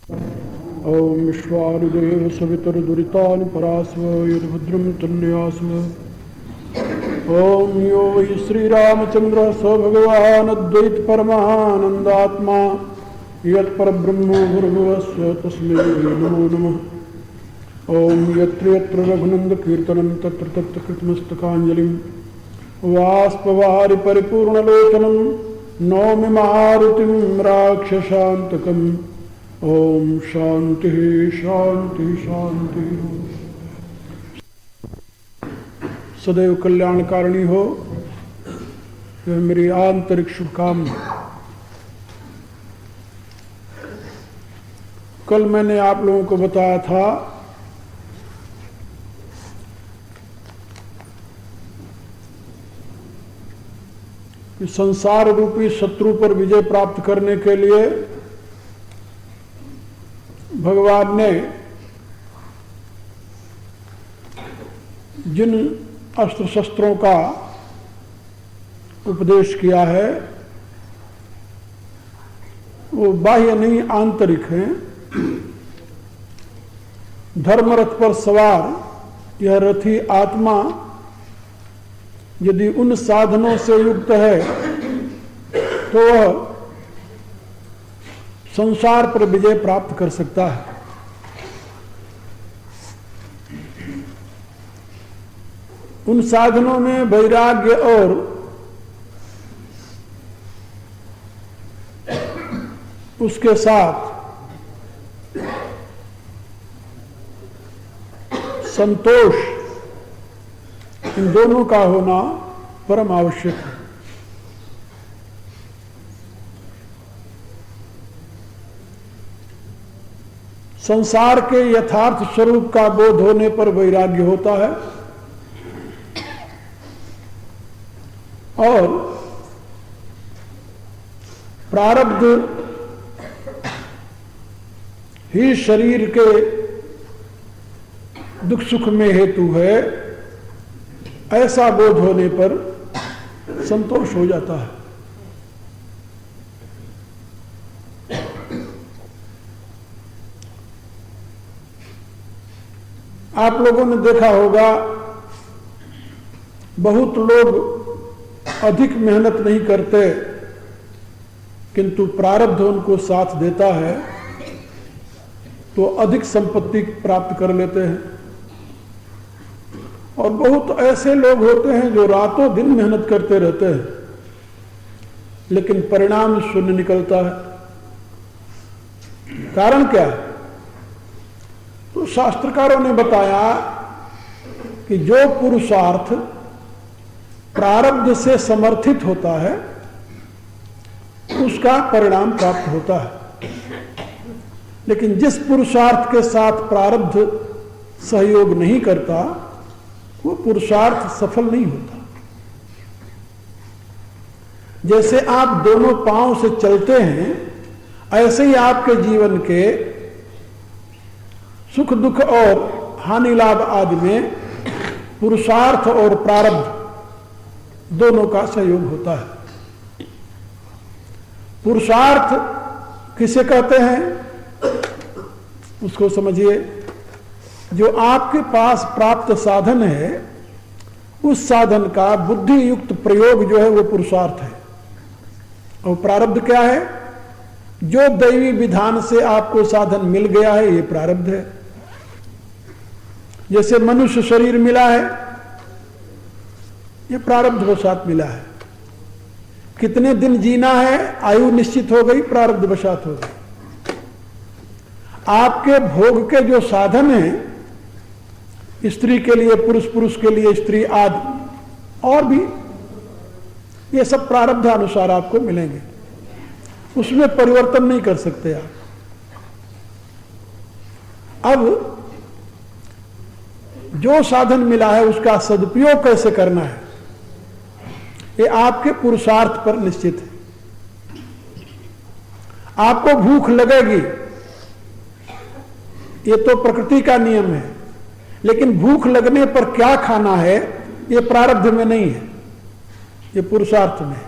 ओम विश्वानुदेव सवितुर्दुरितानि परास्व यद्भद्रं तन्यास्व। ओम यो वै श्रीरामचंद्र स भगवान् अद्वैत परमानंदात्मा यत्परब्रह्म भूर्भुवस्व तस्मै नमो नमः। ओम यत्र यत्र रघुनंद कीर्तनं तत्र तत्र कृतमस्तकाञ्जलिं वाष्पवारि परिपूर्णलोचनं नौमि मारुतिं राक्षसान्तकम्। ओम शांति शांति शांति। सदैव कल्याणकारिणी हो, यह मेरी आंतरिक शुभकामना। कल मैंने आप लोगों को बताया था कि संसार रूपी शत्रु पर विजय प्राप्त करने के लिए भगवान ने जिन अस्त्र शस्त्रों का उपदेश किया है वो बाह्य नहीं आंतरिक हैं। धर्मरथ पर सवार यह रथी आत्मा यदि उन साधनों से युक्त है तो वह संसार पर विजय प्राप्त कर सकता है। उन साधनों में वैराग्य और उसके साथ संतोष, इन दोनों का होना परम आवश्यक है। संसार के यथार्थ स्वरूप का बोध होने पर वैराग्य होता है और प्रारब्ध ही शरीर के दुख सुख में हेतु है, ऐसा बोध होने पर संतोष हो जाता है। आप लोगों ने देखा होगा बहुत लोग अधिक मेहनत नहीं करते किंतु प्रारब्ध उनको साथ देता है तो अधिक संपत्ति प्राप्त कर लेते हैं। और बहुत ऐसे लोग होते हैं जो रातों दिन मेहनत करते रहते हैं लेकिन परिणाम शून्य निकलता है। कारण क्या है? तो शास्त्रकारों ने बताया कि जो पुरुषार्थ प्रारब्ध से समर्थित होता है उसका परिणाम प्राप्त होता है, लेकिन जिस पुरुषार्थ के साथ प्रारब्ध सहयोग नहीं करता वो पुरुषार्थ सफल नहीं होता। जैसे आप दोनों पांव से चलते हैं ऐसे ही आपके जीवन के सुख दुख और हानि लाभ आदि में पुरुषार्थ और प्रारब्ध दोनों का सहयोग होता है। पुरुषार्थ किसे कहते हैं उसको समझिए। जो आपके पास प्राप्त साधन है उस साधन का बुद्धि युक्त प्रयोग जो है वो पुरुषार्थ है। और प्रारब्ध क्या है? जो दैवी विधान से आपको साधन मिल गया है ये प्रारब्ध है। जैसे मनुष्य शरीर मिला है ये प्रारब्ध वशात मिला है। कितने दिन जीना है आयु निश्चित हो गई, प्रारब्ध वशात हो गई। आपके भोग के जो साधन हैं स्त्री के लिए पुरुष, पुरुष के लिए स्त्री आदि और भी, ये सब प्रारब्ध अनुसार आपको मिलेंगे, उसमें परिवर्तन नहीं कर सकते आप। अब जो साधन मिला है उसका सदुपयोग कैसे करना है ये आपके पुरुषार्थ पर निश्चित है। आपको भूख लगेगी ये तो प्रकृति का नियम है, लेकिन भूख लगने पर क्या खाना है ये प्रारब्ध में नहीं है, ये पुरुषार्थ में है।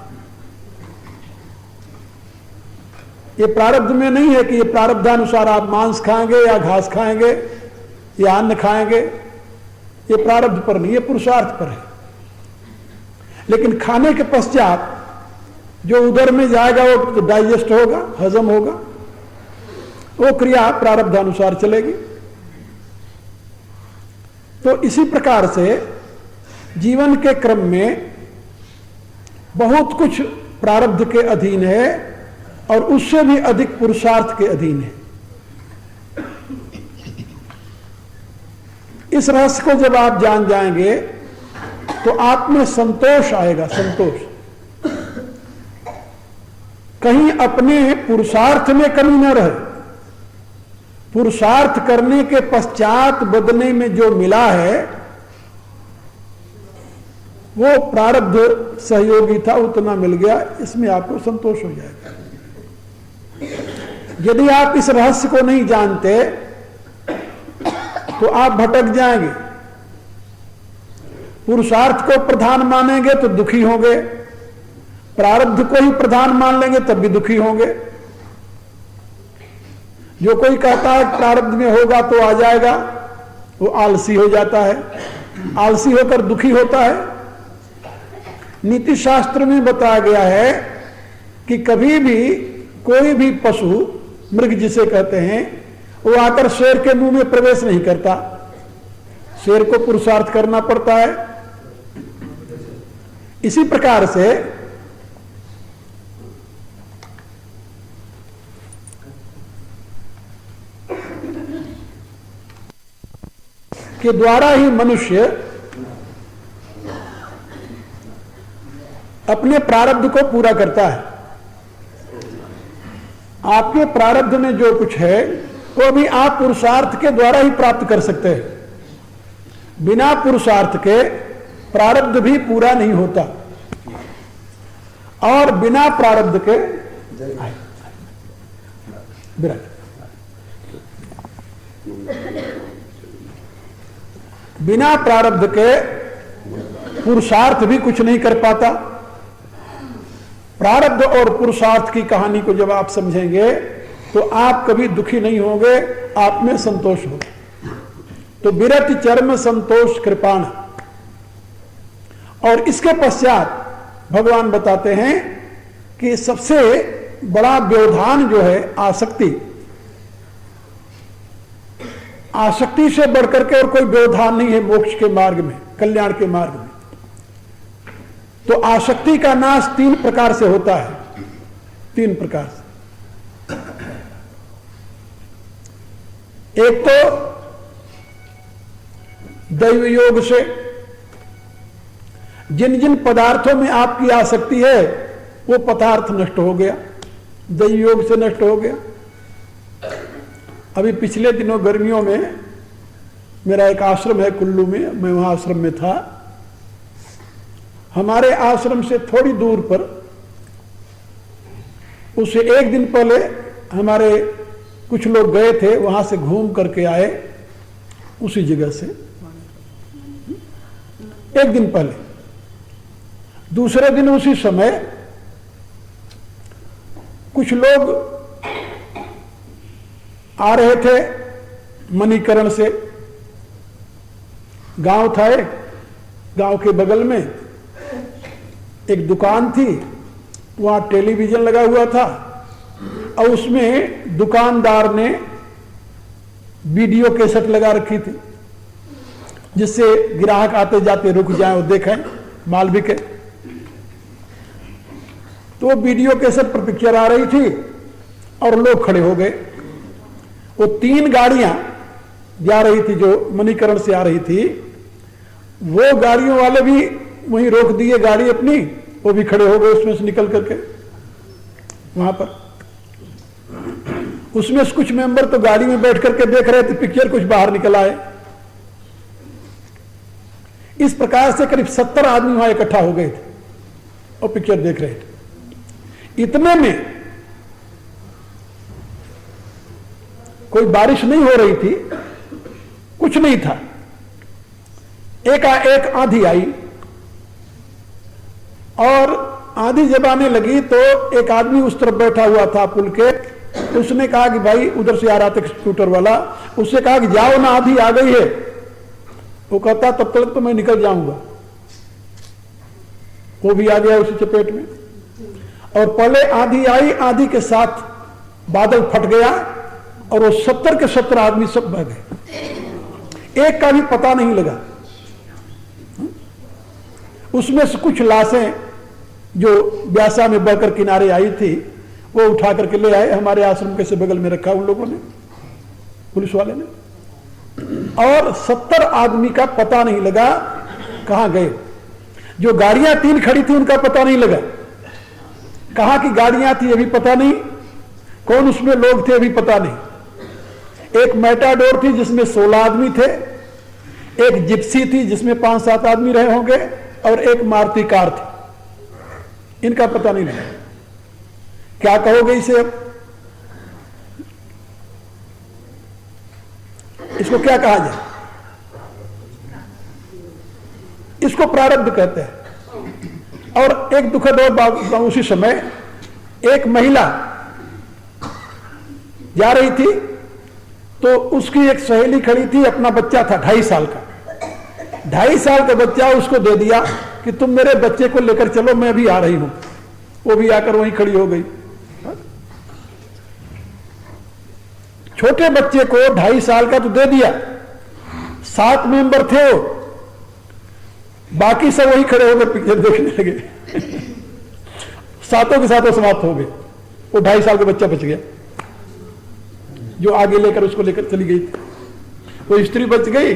ये प्रारब्ध में नहीं है कि ये प्रारब्धानुसार आप मांस खाएंगे या घास खाएंगे या अन्न खाएंगे, ये प्रारब्ध पर नहीं, ये पुरुषार्थ पर है। लेकिन खाने के पश्चात जो उदर में जाएगा वो डाइजेस्ट होगा, हजम होगा, वो क्रिया प्रारब्धानुसार चलेगी। तो इसी प्रकार से जीवन के क्रम में बहुत कुछ प्रारब्ध के अधीन है और उससे भी अधिक पुरुषार्थ के अधीन है। इस रहस्य को जब आप जान जाएंगे तो आप में संतोष आएगा, संतोष। कहीं अपने पुरुषार्थ में कमी न रहे। पुरुषार्थ करने के पश्चात बदले में जो मिला है वो प्रारब्ध सहयोगी था, उतना मिल गया, इसमें आपको संतोष हो जाएगा। यदि आप इस रहस्य को नहीं जानते तो आप भटक जाएंगे। पुरुषार्थ को प्रधान मानेंगे तो दुखी होंगे, प्रारब्ध को ही प्रधान मान लेंगे तब भी दुखी होंगे। जो कोई कहता है प्रारब्ध में होगा तो आ जाएगा, वो आलसी हो जाता है, आलसी होकर दुखी होता है। नीति शास्त्र में बताया गया है कि कभी भी कोई भी पशु, मृग जिसे कहते हैं, वो आकर शेर के मुंह में प्रवेश नहीं करता। शेर को पुरुषार्थ करना पड़ता है। इसी प्रकार से के द्वारा ही मनुष्य अपने प्रारब्ध को पूरा करता है। आपके प्रारब्ध में जो कुछ है वो भी आप पुरुषार्थ के द्वारा ही प्राप्त कर सकते हैं। बिना पुरुषार्थ के प्रारब्ध भी पूरा नहीं होता और बिना प्रारब्ध के बिना प्रारब्ध के पुरुषार्थ भी कुछ नहीं कर पाता। प्रारब्ध और पुरुषार्थ की कहानी को जब आप समझेंगे तो आप कभी दुखी नहीं होंगे, आप में संतोष होगा। तो विरति चर्म संतोष कृपाण। और इसके पश्चात भगवान बताते हैं कि सबसे बड़ा व्यवधान जो है आसक्ति, आसक्ति से बढ़कर के और कोई व्यवधान नहीं है मोक्ष के मार्ग में, कल्याण के मार्ग में। तो आसक्ति का नाश 3 प्रकार से होता है, 3 प्रकार से। एक तो दैव योग से, जिन जिन पदार्थों में आपकी आसक्ति है वो पदार्थ नष्ट हो गया, दैव योग से नष्ट हो गया। अभी पिछले दिनों गर्मियों में मेरा एक आश्रम है कुल्लू में, मैं वहां आश्रम में था। हमारे आश्रम से थोड़ी दूर पर उससे 1 दिन पहले हमारे कुछ लोग गए थे, वहां से घूम करके आए उसी जगह से 1 दिन पहले। दूसरे दिन उसी समय कुछ लोग आ रहे थे मणिकरण से। गांव था एक, गांव के बगल में एक दुकान थी, वहां टेलीविजन लगा हुआ था और उसमें दुकानदार ने वीडियो कैसेट लगा रखी थी जिससे ग्राहक आते जाते रुक जाएं और देखें माल बिके। तो वीडियो कैसेट पर पिक्चर आ रही थी और लोग खड़े हो गए। वो 3 गाड़ियां जा रही थी जो मणिकरण से आ रही थी, वो गाड़ियों वाले भी वहीं रोक दिए गाड़ी अपनी, वो भी खड़े हो गए उसमें से निकल करके वहां पर। उसमें से कुछ मेंबर तो गाड़ी में बैठ करके देख रहे थे पिक्चर, कुछ बाहर निकल आए। इस प्रकार से करीब 70 आदमी वहां इकट्ठा हो गए थे और पिक्चर देख रहे थे। इतने में कोई बारिश नहीं हो रही थी, कुछ नहीं था। एकाएक आंधी आई और आंधी जब आने लगी तो एक आदमी उस तरफ बैठा हुआ था पुल के, उसने कहा कि भाई उधर से आ रहा था स्कूटर वाला, उससे कहा कि जाओ ना आंधी आ गई है। वो कहता तब तक तो मैं निकल जाऊंगा। वो भी आ गया उसी चपेट में। और पहले आंधी आई, आंधी के साथ बादल फट गया और वो 70 के 70 आदमी सब बह गए, एक का भी पता नहीं लगा। उसमें से कुछ लाशें जो ब्यासा में बहकर किनारे आई थी वो उठा करके ले आए, हमारे आश्रम के से बगल में रखा उन लोगों ने, पुलिस वाले ने। और 70 आदमी का पता नहीं लगा कहां गए। जो गाड़ियां 3 खड़ी थी उनका पता नहीं लगा, कहां की गाड़ियां थी अभी पता नहीं, कौन उसमें लोग थे अभी पता नहीं। एक मैटाडोर थी जिसमें 16 आदमी थे, एक जिप्सी थी जिसमें 5-7 आदमी रहे होंगे, और एक मारुति कार थी। इनका पता नहीं लगा। क्या कहोगे इसे? अब इसको क्या कहा जाए? इसको प्रारब्ध कहते हैं। और एक दुखद और बात, उसी समय एक महिला जा रही थी तो उसकी एक सहेली खड़ी थी, अपना बच्चा था 2.5 साल का। 2.5 साल का बच्चा उसको दे दिया कि तुम मेरे बच्चे को लेकर चलो, मैं भी आ रही हूं। वो भी आकर वहीं खड़ी हो गई। छोटे बच्चे को 2.5 साल का तो दे दिया, 7 मेंबर थे वो, बाकी सब वहीं खड़े हो गए पिक्चर देखने लगे। सातों के सातों समाप्त हो गए। वो 2.5 साल का बच्चा बच गया जो आगे लेकर उसको लेकर चली गई थी। वो स्त्री बच गई,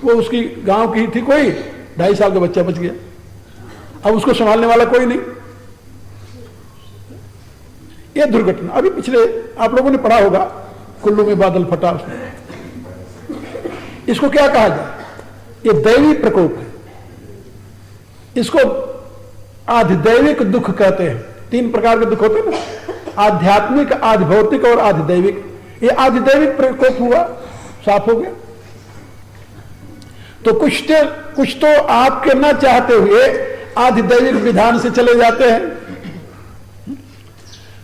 वो उसकी गांव की थी कोई, 2.5 साल का बच्चा बच गया। अब उसको संभालने वाला कोई नहीं। यह दुर्घटना अभी पिछले आप लोगों ने पढ़ा होगा, कुल्लू में बादल फटा उसमें। इसको क्या कहा जाए? ये दैवी प्रकोप है। इसको आधिदैविक दुख कहते हैं। 3 प्रकार के दुख होते हैं ना, आध्यात्मिक, आधिभौतिक और आधिदैविक। ये आधिदैविक प्रकोप हुआ, साफ हो गया। तो कुछ तो आपके न चाहते हुए आधिदैविक विधान से चले जाते हैं,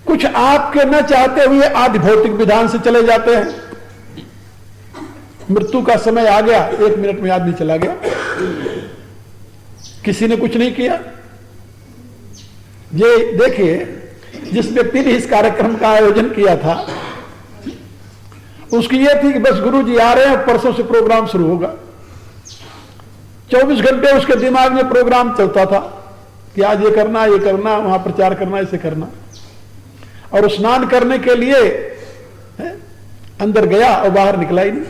कुछ आपके न चाहते हुए आधिभौतिक विधान से चले जाते हैं। मृत्यु का समय आ गया, 1 मिनट में आदमी चला गया, किसी ने कुछ नहीं किया। ये देखिए, जिस व्यक्ति ने इस कार्यक्रम का आयोजन किया था उसकी ये थी कि बस गुरुजी आ रहे हैं, परसों से प्रोग्राम शुरू होगा। 24 घंटे उसके दिमाग में प्रोग्राम चलता था कि आज ये करना, ये करना, वहां प्रचार करना, इसे करना। और स्नान करने के लिए अंदर गया और बाहर निकला ही नहीं।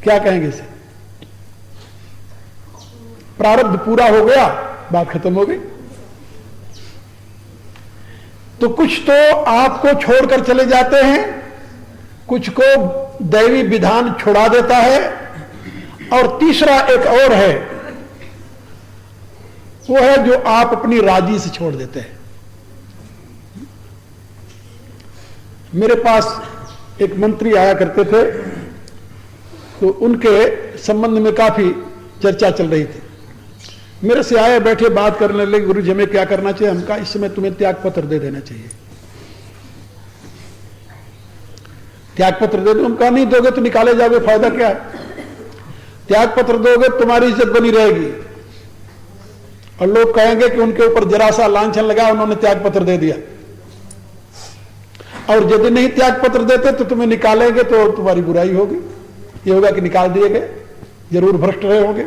क्या कहेंगे इसे? प्रारब्ध पूरा हो गया, बात खत्म हो गई। तो कुछ तो आपको छोड़कर चले जाते हैं, कुछ को दैवी विधान छुड़ा देता है, और तीसरा एक और है, वो है जो आप अपनी राजी से छोड़ देते हैं। मेरे पास एक मंत्री आया करते थे, तो उनके संबंध में काफी चर्चा चल रही थी। मेरे से आए, बैठे, बात करने लगे, गुरु जी हमें क्या करना चाहिए? हम कहा इस समय तुम्हें त्याग पत्र दे देना चाहिए। त्याग पत्र दे दो। हम कहा नहीं दोगे तो निकाले जाओगे, फायदा क्या है? त्याग पत्र दोगे तुम्हारी इज्जत बनी रहेगी, और लोग कहेंगे कि उनके ऊपर जरा सा लांछन लगा, उन्होंने त्याग पत्र दे दिया। और यदि नहीं त्याग पत्र देते तो तुम्हें निकालेंगे तो तुम्हारी बुराई होगी। ये होगा कि निकाल दिए गए, जरूर भ्रष्ट रहे होंगे।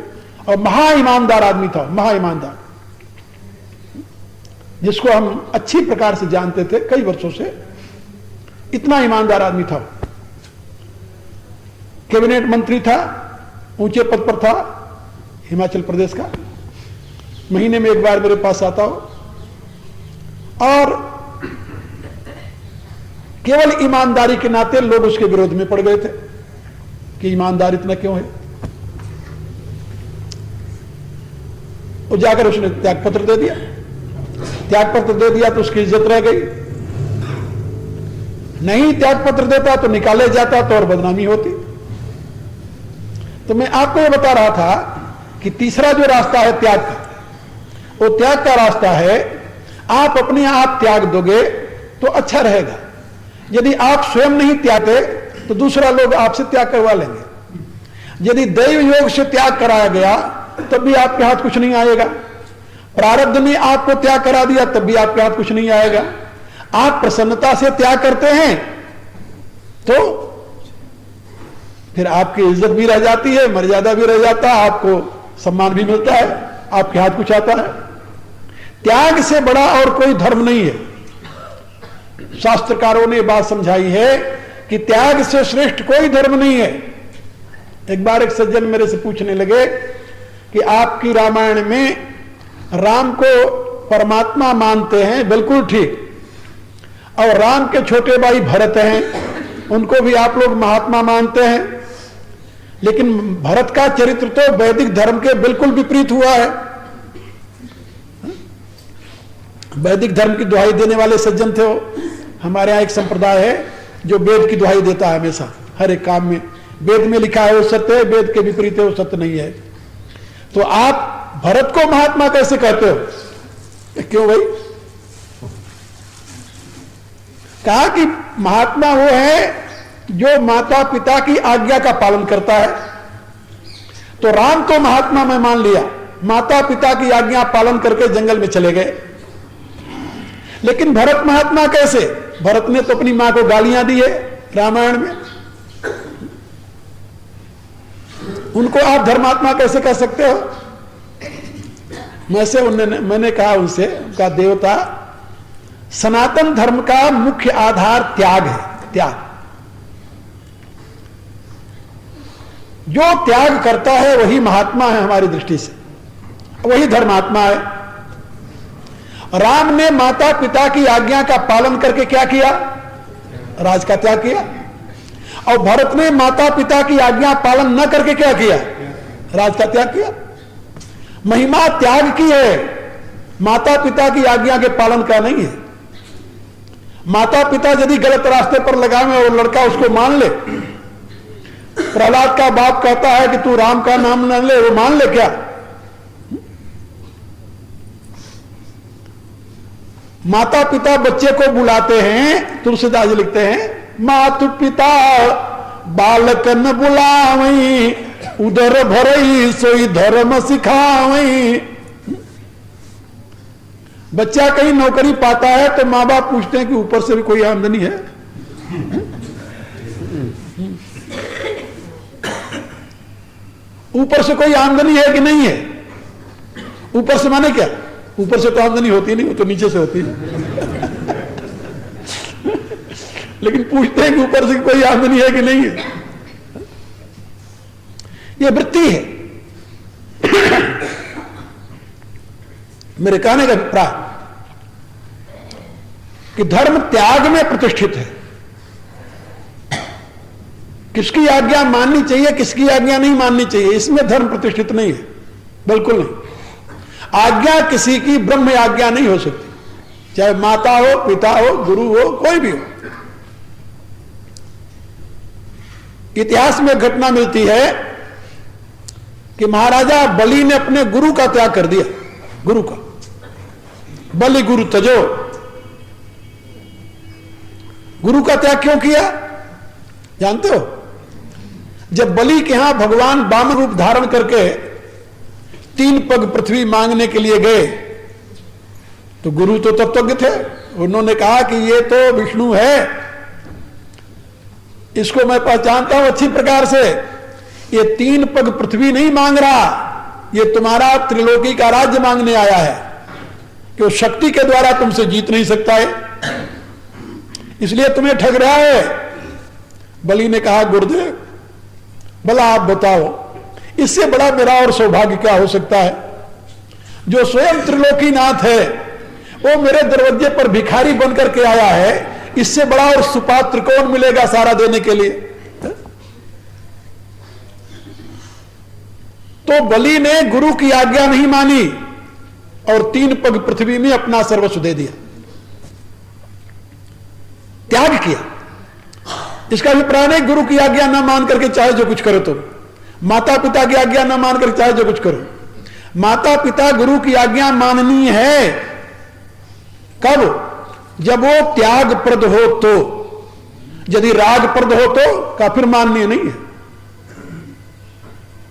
और महा ईमानदार आदमी था, महा ईमानदार, जिसको हम अच्छी प्रकार से जानते थे कई वर्षों से। इतना ईमानदार आदमी था। कैबिनेट मंत्री था, ऊंचे पद पर था, हिमाचल प्रदेश का। महीने में एक बार मेरे पास आता हो, और केवल ईमानदारी के नाते लोग उसके विरोध में पड़ गए थे कि ईमानदार इतना क्यों है। और जाकर उसने त्याग पत्र दे दिया। त्याग पत्र दे दिया तो उसकी इज्जत रह गई। नहीं त्याग पत्र देता तो निकाले जाता तो और बदनामी होती। तो मैं आपको यह बता रहा था कि तीसरा जो रास्ता है त्याग का, वो त्याग का रास्ता है। आप अपने आप त्याग दोगे तो अच्छा रहेगा। यदि आप स्वयं नहीं त्यागते तो दूसरा लोग आपसे त्याग करवा लेंगे। यदि दैव योग से त्याग कराया गया तब भी आपके हाथ कुछ नहीं आएगा। प्रारब्ध ने आपको त्याग करा दिया तब भी आपके हाथ कुछ नहीं आएगा। आप प्रसन्नता से त्याग करते हैं तो फिर आपकी इज्जत भी रह जाती है, मर्यादा भी रह जाता है, आपको सम्मान भी मिलता है, आपके हाथ कुछ आता है। त्याग से बड़ा और कोई धर्म नहीं है। शास्त्रकारों ने बात समझाई है कि त्याग से श्रेष्ठ कोई धर्म नहीं है। एक बार एक सज्जन मेरे से पूछने लगे कि आपकी रामायण में राम को परमात्मा मानते हैं, बिल्कुल ठीक, और राम के छोटे भाई भरत हैं, उनको भी आप लोग महात्मा मानते हैं, लेकिन भरत का चरित्र तो वैदिक धर्म के बिल्कुल विपरीत हुआ है। वैदिक धर्म की दुहाई देने वाले सज्जन थे वो। हमारे यहां एक संप्रदाय है जो वेद की दुहाई देता है हमेशा, हर एक काम में। वेद में लिखा है वो सत्य है, वेद के विपरीत है वो सत्य नहीं है। तो आप भरत को महात्मा कैसे कहते हो? क्यों भाई? कहा कि महात्मा वो है जो माता पिता की आज्ञा का पालन करता है। तो राम को महात्मा में मान लिया, माता पिता की आज्ञा पालन करके जंगल में चले गए। लेकिन भरत महात्मा कैसे? भरत ने तो अपनी मां को गालियां दी है रामायण में। उनको आप धर्मात्मा कैसे कह सकते हो? मैंने कहा उनसे, उनका देवता सनातन धर्म का मुख्य आधार त्याग है। त्याग, जो त्याग करता है वही महात्मा है हमारी दृष्टि से, वही धर्मात्मा है। राम ने माता पिता की आज्ञा का पालन करके क्या किया? राज का त्याग किया। और भरत ने माता पिता की आज्ञा पालन न करके क्या किया? राज का त्याग किया। महिमा त्याग की है, माता पिता की आज्ञा के पालन का नहीं है। माता पिता यदि गलत रास्ते पर लगावे और लड़का उसको मान ले, प्रहलाद का बाप कहता है कि तू राम का नाम न ले, वो मान ले क्या? माता पिता बच्चे को बुलाते हैं, तुलसीदास जी लिखते हैं, मातु पिता बालक न बुलावई, उदर भरई सोई धर्म सिखावई। बच्चा कहीं नौकरी पाता है तो माँ बाप पूछते हैं कि ऊपर से भी कोई आमदनी है? ऊपर से कोई आमदनी है कि नहीं है? ऊपर से माने क्या? ऊपर से तो आमदनी होती नहीं, वो तो नीचे से होती है। लेकिन पूछते हैं कि ऊपर से कोई आमदनी है कि नहीं है? यह वृत्ति है। मेरे कहने का अभिप्राय कि धर्म त्याग में प्रतिष्ठित है। किसकी आज्ञा माननी चाहिए, किसकी आज्ञा नहीं माननी चाहिए, इसमें धर्म प्रतिष्ठित नहीं है, बिल्कुल नहीं। आज्ञा किसी की ब्रह्म आज्ञा नहीं हो सकती, चाहे माता हो, पिता हो, गुरु हो, कोई भी हो। इतिहास में घटना मिलती है कि महाराजा बलि ने अपने गुरु का त्याग कर दिया। गुरु का, बलि गुरु तजो। गुरु का त्याग क्यों किया जानते हो? जब बलि के यहां भगवान वामन रूप धारण करके 3 पग पृथ्वी मांगने के लिए गए तो गुरु तो तत्वज्ञ थे। उन्होंने कहा कि ये तो विष्णु है, इसको मैं पहचानता हूं अच्छी प्रकार से। ये 3 पग पृथ्वी नहीं मांग रहा, ये तुम्हारा त्रिलोकी का राज्य मांगने आया है कि वो शक्ति के द्वारा तुमसे जीत नहीं सकता है, इसलिए तुम्हें ठग रहा है। बलि ने कहा गुरुदेव भला आप बताओ, इससे बड़ा मेरा और सौभाग्य क्या हो सकता है? जो स्वयं त्रिलोकीनाथ है वो मेरे दरवाजे पर भिखारी बनकर के आया है, इससे बड़ा और सुपात्र कौन मिलेगा सारा देने के लिए? तो बलि ने गुरु की आज्ञा नहीं मानी और 3 पग पृथ्वी में अपना सर्वस्व दे दिया, त्याग किया। इसका अभिप्राय नहीं गुरु की आज्ञा ना मान करके चाहे जो कुछ करो तुम, माता पिता की आज्ञा ना मान करके चाहे जो कुछ करो। माता पिता गुरु की आज्ञा माननी है। कब? जब वो त्यागप्रद हो तो। यदि रागप्रद हो तो का फिर माननीय नहीं है।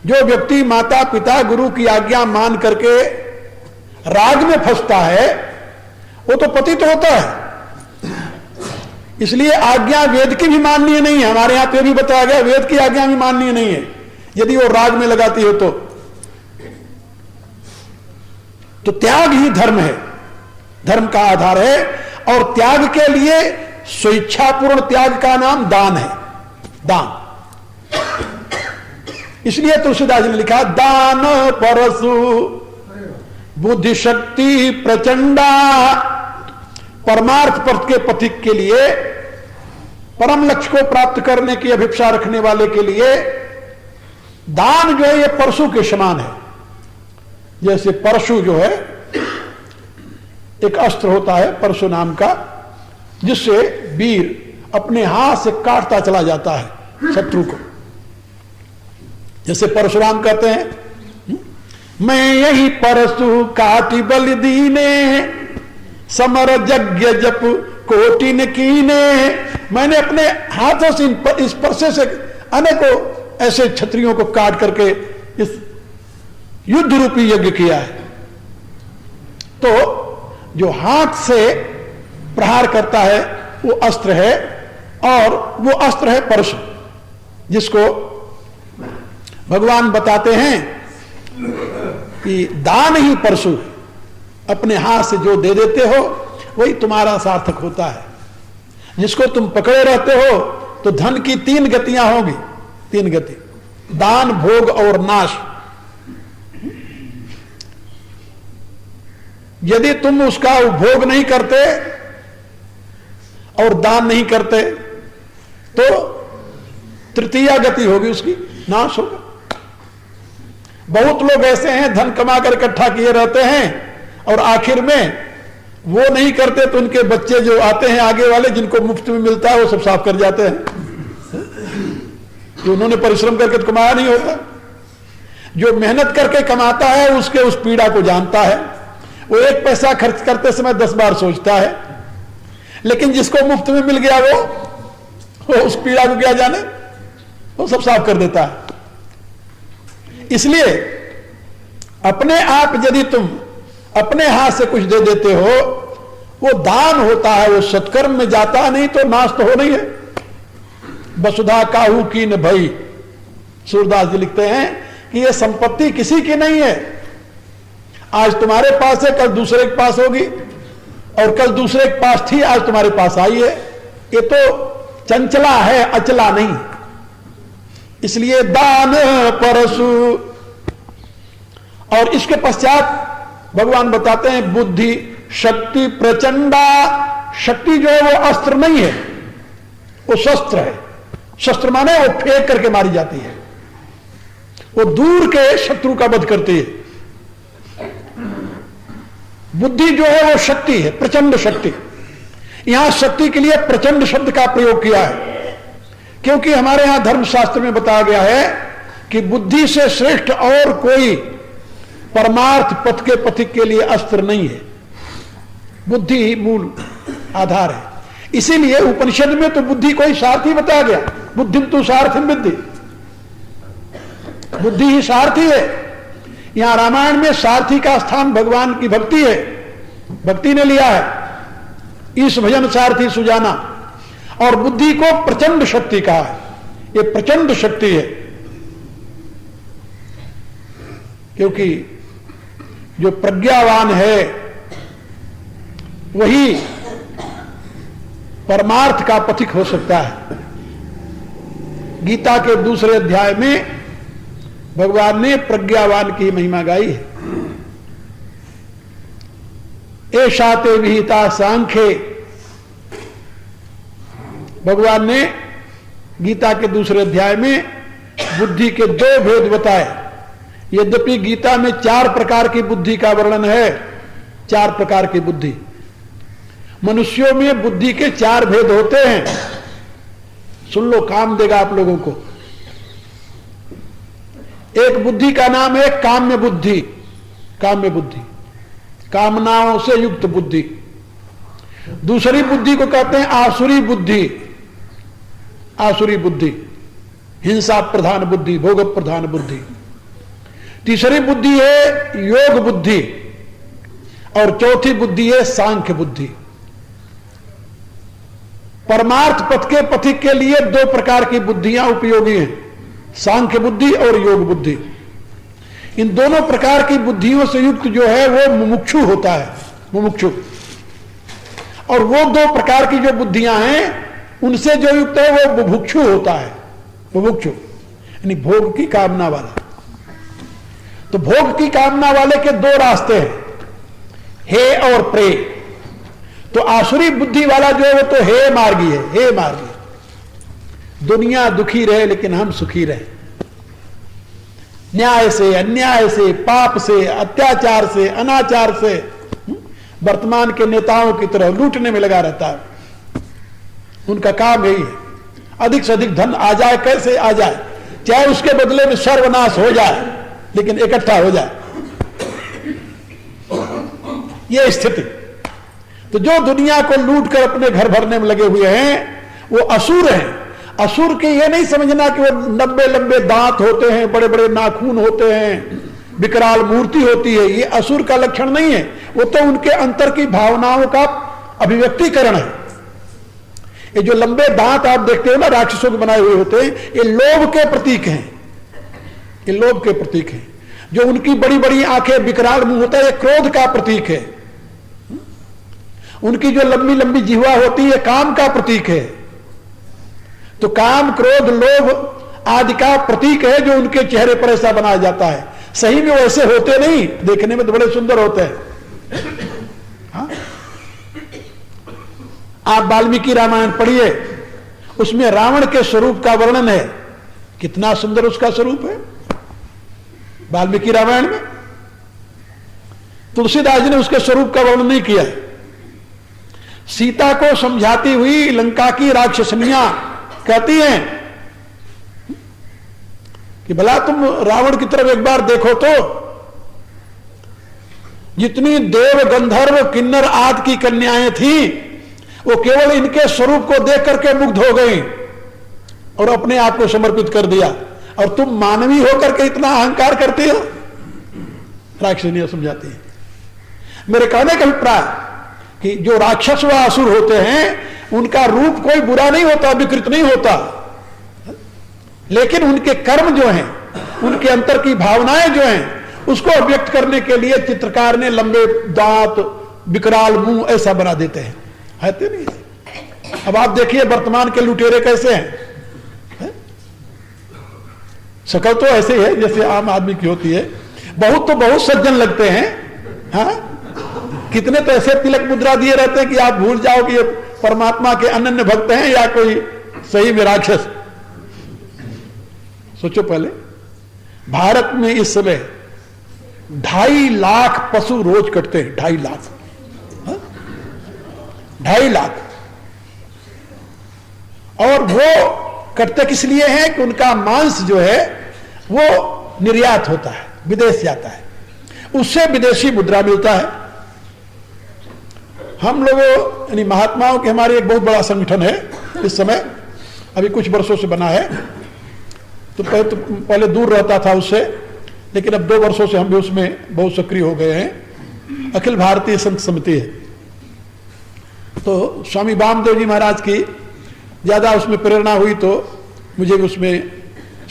जो व्यक्ति माता पिता गुरु की आज्ञा मान करके राग में फंसता है वो तो पतित होता है। इसलिए आज्ञा वेद की भी माननीय नहीं है। हमारे यहां पे भी बताया गया वेद की आज्ञा भी माननीय नहीं है यदि वो राग में लगाती हो तो त्याग ही धर्म है, धर्म का आधार है। और त्याग के लिए स्वेच्छापूर्ण त्याग का नाम दान है, दान। इसलिए तुलसीदास जी ने लिखा दान परशु बुद्धि शक्ति प्रचंडा। परमार्थ पथ के पथिक के लिए, परम लक्ष्य को प्राप्त करने की अभिप्सा रखने वाले के लिए दान जो है ये परशु के समान है। जैसे परशु जो है एक अस्त्र होता है परशु नाम का, जिससे वीर अपने हाथ से काटता चला जाता है शत्रु को। जैसे परशुराम कहते हैं मैं यही परशु काटी बलि दीने समर यज्ञ जप कोटिन कीने। मैंने अपने हाथों से इस परसे से अनेकों ऐसे क्षत्रियों को काट करके इस युद्ध रूपी यज्ञ किया है। तो जो हाथ से प्रहार करता है वो अस्त्र है, और वो अस्त्र है परशु, जिसको भगवान बताते हैं कि दान ही परशु है। अपने हाथ से जो दे देते हो वही तुम्हारा सार्थक होता है। जिसको तुम पकड़े रहते हो तो धन की 3 गतियां होंगी, 3 गति, दान भोग और नाश। यदि तुम उसका उपभोग नहीं करते और दान नहीं करते तो तृतीया गति होगी, उसकी नाश होगा। बहुत लोग ऐसे हैं धन कमाकर इकट्ठा किए रहते हैं और आखिर में वो नहीं करते तो उनके बच्चे जो आते हैं आगे वाले, जिनको मुफ्त में मिलता है, वो सब साफ कर जाते हैं कि उन्होंने परिश्रम करके तो कमाया नहीं होता। जो मेहनत करके कमाता है उसके उस पीड़ा को जानता है। वो 1 पैसा खर्च करते समय 10 बार सोचता है, लेकिन जिसको मुफ्त में मिल गया वो उस पीड़ा को क्या जाने, वो सब साफ कर देता है। इसलिए अपने आप यदि तुम अपने हाथ से कुछ दे देते हो वो दान होता है, वो सत्कर्म में जाता, नहीं तो नाश तो हो नहीं है। वसुधा काहू की न भई, सूरदास जी लिखते हैं कि ये संपत्ति किसी की नहीं है। आज तुम्हारे पास है, कल दूसरे के पास होगी, और कल दूसरे के पास थी, आज तुम्हारे पास आई है। ये तो चंचला है, अचला नहीं। इसलिए दान परशु। और इसके पश्चात भगवान बताते हैं बुद्धि शक्ति प्रचंडा। शक्ति जो है वो अस्त्र नहीं है, वो शस्त्र है। शस्त्र माने वो फेंक करके मारी जाती है, वो दूर के शत्रु का वध करती है। बुद्धि जो है वो शक्ति है, प्रचंड शक्ति। यहां शक्ति के लिए प्रचंड शब्द का प्रयोग किया है, क्योंकि हमारे यहां धर्मशास्त्र में बताया गया है कि बुद्धि से श्रेष्ठ और कोई परमार्थ पथ के पथिक के लिए अस्त्र नहीं है। बुद्धि ही मूल आधार है। इसीलिए उपनिषद में तो बुद्धि को ही सारथी बताया गया, बुद्धिम तु सारथिम विद्धि। बुद्धि ही सारथी है। यहां रामायण में सारथी का स्थान भगवान की भक्ति है, भक्ति ने लिया है। इस भजन सारथी सुजाना। और बुद्धि को प्रचंड शक्ति कहा है, ये प्रचंड शक्ति है। क्योंकि जो प्रज्ञावान है वही परमार्थ का पथिक हो सकता है। गीता के दूसरे अध्याय में भगवान ने प्रज्ञावान की महिमा गाई है। ऐशा ते विहिता सांख्ये, भगवान ने गीता के दूसरे अध्याय में बुद्धि के 2 भेद बताए। यद्यपि गीता में 4 प्रकार की बुद्धि का वर्णन है, 4 प्रकार की बुद्धि। मनुष्यों में बुद्धि के 4 भेद होते हैं। सुन लो, काम देगा आप लोगों को। एक बुद्धि का नाम है काम्य बुद्धि, काम्य बुद्धि, कामनाओं से युक्त बुद्धि। दूसरी बुद्धि को कहते हैं आसुरी बुद्धि, आसुरी बुद्धि, हिंसा प्रधान बुद्धि, भोग प्रधान बुद्धि। तीसरी बुद्धि है योग बुद्धि और चौथी बुद्धि है सांख्य बुद्धि। परमार्थ पथ के पथिक के लिए दो प्रकार की बुद्धियां उपयोगी हैं, सांख्य बुद्धि और योग बुद्धि। इन दोनों प्रकार की बुद्धियों से युक्त जो है वो मुमुक्षु होता है, मुमुक्षु। और वो दो प्रकार की जो बुद्धियां हैं उनसे जो युक्त है वो बुभुक्षु होता है, बुभुक्षु यानी भोग की कामना वाला। तो भोग की कामना वाले के दो रास्ते हैं, हे और प्रे। तो आसुरी बुद्धि वाला जो है वो तो हे मार्गी है, हे मार्गी। दुनिया दुखी रहे लेकिन हम सुखी रहे, न्याय से, अन्याय से, पाप से, अत्याचार से, अनाचार से। वर्तमान के नेताओं की तरह लूटने में लगा रहता है, उनका काम यही है, अधिक से अधिक धन आ जाए, कैसे आ जाए, चाहे उसके बदले में सर्वनाश हो जाए लेकिन इकट्ठा हो जाए, यह स्थिति। तो जो दुनिया को लूट कर अपने घर भरने में लगे हुए हैं वो असुर हैं। असुर के ये नहीं समझना कि वो लंबे लंबे दांत होते हैं, बड़े बड़े नाखून होते हैं, विकराल मूर्ति होती है, ये असुर का लक्षण नहीं है। वो तो उनके अंतर की भावनाओं का अभिव्यक्तिकरण है। ये जो लंबे दांत आप देखते हो ना राक्षसों के बनाए हुए होते हैं, ये लोभ के प्रतीक हैं, ये लोभ के प्रतीक हैं। जो उनकी बड़ी बड़ी आंखें, विकराल मुंह होता है, ये क्रोध का प्रतीक है। उनकी जो लंबी लंबी जिह्वा होती है काम का प्रतीक है। तो काम, क्रोध, लोभ आदि का प्रतीक है जो उनके चेहरे पर ऐसा बनाया जाता है। सही में वैसे होते नहीं, देखने में तो बड़े सुंदर होते हैं। हाँ? आप वाल्मीकि रामायण पढ़िए, उसमें रावण के स्वरूप का वर्णन है, कितना सुंदर उसका स्वरूप है वाल्मीकि रामायण में। तुलसीदास जी ने उसके स्वरूप का वर्णन नहीं किया। सीता को समझाती हुई लंका की राक्षसनियां कहती हैं कि भला तुम रावण की तरफ एक बार देखो तो, जितनी देव, गंधर्व, किन्नर आदि की कन्याएं थी वो केवल इनके स्वरूप को देख करके मुग्ध हो गई और अपने आप को समर्पित कर दिया, और तुम मानवी होकर के इतना अहंकार करते हो। राक्षसनियां समझाती है। मेरे कहने का अभिप्राय कि जो राक्षस व असुर होते हैं उनका रूप कोई बुरा नहीं होता, विकृत नहीं होता, लेकिन उनके कर्म जो हैं, उनके अंतर की भावनाएं जो हैं, उसको अभिव्यक्त करने के लिए चित्रकार ने लंबे दांत, विकराल मुंह ऐसा बना देते हैं, है तो नहीं। अब आप देखिए वर्तमान के लुटेरे कैसे हैं, शकल तो ऐसे ही है जैसे आम आदमी की होती है। बहुत तो बहुत सज्जन लगते हैं, हाँ? कितने तो ऐसे तिलक मुद्रा दिए रहते हैं कि आप भूल जाओ कि ये परमात्मा के अनन्य भक्त हैं या कोई सही में राक्षस। सोचो, पहले भारत में इस समय 2.5 लाख पशु रोज कटते हैं, 2.5 लाख, 2.5 लाख। और वो कटते किस लिए हैं कि उनका मांस जो है वो निर्यात होता है, विदेश जाता है, उससे विदेशी मुद्रा मिलता है। हम लोगों यानी महात्माओं के हमारे एक बहुत बड़ा संगठन है इस समय, अभी कुछ वर्षों से बना है। तो पहले दूर रहता था उससे, लेकिन अब 2 वर्षों से हम भी उसमें बहुत सक्रिय हो गए हैं। अखिल भारतीय संत समिति है। तो स्वामी वामदेव जी महाराज की ज्यादा उसमें प्रेरणा हुई तो मुझे भी उसमें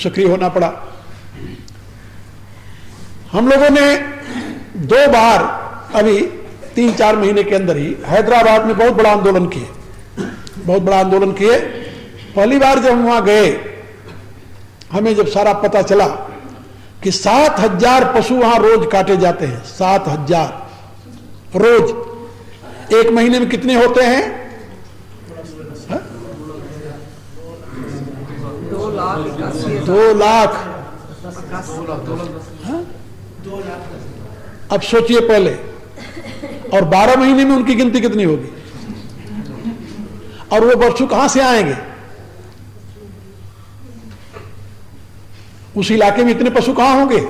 सक्रिय होना पड़ा। हम लोगों ने 2 बार अभी 3-4 महीने के अंदर ही हैदराबाद में बहुत बड़ा आंदोलन किए, बहुत बड़ा आंदोलन किए। पहली बार जब हम वहां गए, हमें जब सारा पता चला कि 7,000 पशु वहां रोज काटे जाते हैं, 7,000 रोज। 1 महीने में कितने होते हैं? 2 लाख। अब सोचिए पहले, और 12 महीने में उनकी गिनती कितनी होगी, और वो पशु कहां से आएंगे? उस इलाके में इतने पशु कहां होंगे?